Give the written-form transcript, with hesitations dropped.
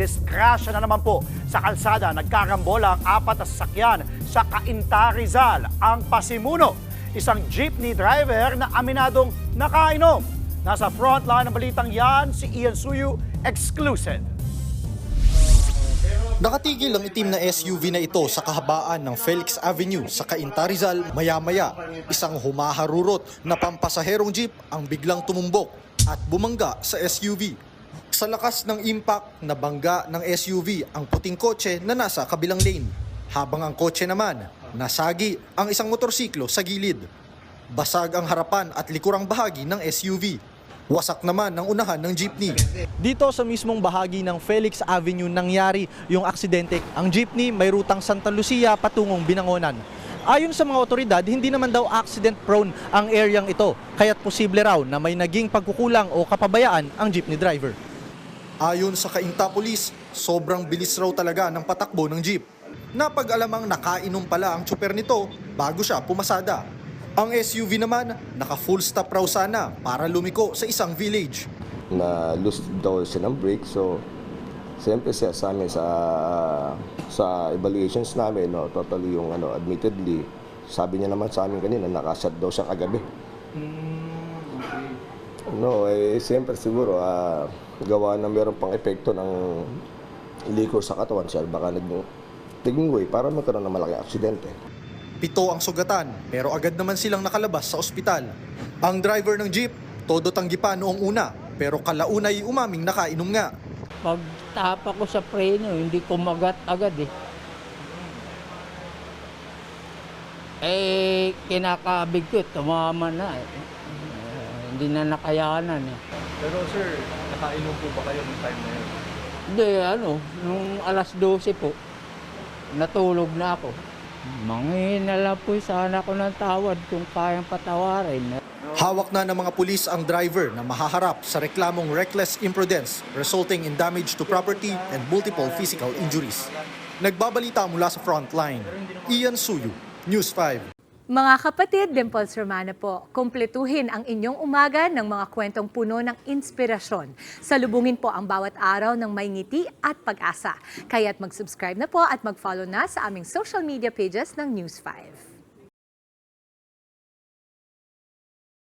Disgrasya na naman po sa kalsada. Nagkarambola ang 4 na sasakyan sa Cainta, Rizal. Ang pasimuno, isang jeepney driver na aminadong nakainom. Nasa frontline ng balitang yan, si Ian Suyu, exclusive. Nakatigil ang itim na SUV na ito sa kahabaan ng Felix Avenue sa Cainta, Rizal. Maya-maya, isang humaharurot na pampasaherong jeep ang biglang tumumbok at bumangga sa SUV. Sa lakas ng impact, nabangga ng SUV ang puting kotse na nasa kabilang lane. Habang ang kotse naman, nasagi ang isang motorsiklo sa gilid. Basag ang harapan at likurang bahagi ng SUV. Wasak naman ang unahan ng jeepney. Dito sa mismong bahagi ng Felix Avenue nangyari yung aksidente. Ang jeepney may rutang Santa Lucia patungong Binangonan. Ayon sa mga otoridad, hindi naman daw accident prone ang areang ito, kaya't posible raw na may naging pagkukulang o kapabayaan ang jeepney driver. Ayon sa Cainta Police, sobrang bilis raw talaga ng patakbo ng jeep. Napag-alamang nakainom pala ang tsuper nito bago siya pumasada. Ang SUV naman, naka-full stop raw sana para lumiko sa isang village. Na-lose daw siya ng brake, so siyempre siya sa amin sa evaluations namin, no, totally yung admittedly, sabi niya naman sa amin kanina, nakashut daw siya kagabi. No, siyempre siguro, gawa na meron pang epekto ng liko sa katawan siya, baka naging way para magkaroon ng malaking aksidente. 7 ang sugatan, pero agad naman silang nakalabas sa ospital. Ang driver ng jeep, todo tanggi pa noong una, pero kalaunay umaming nakainom nga. Pagtapa ko sa preno, hindi kumagat agad eh. Kinakabig ko, tumama na eh. Hindi na nakayanan eh. Pero sir, nakainom po ba kayo ng time na yun? Hindi, nung alas 12 po, natulog na ako. Manghihina lang po sana ako ng tawad kung kayang patawarin. Hawak na ng mga pulis ang driver na mahaharap sa reklamong reckless imprudence resulting in damage to property and multiple physical injuries. Nagbabalita mula sa frontline, Ian Suyu, News 5. Mga kapatid, Dimples Romana po, kumpletuhin ang inyong umaga ng mga kwentong puno ng inspirasyon. Salubungin po ang bawat araw ng may ngiti at pag-asa. Kaya't mag-subscribe na po at mag-follow na sa aming social media pages ng News 5.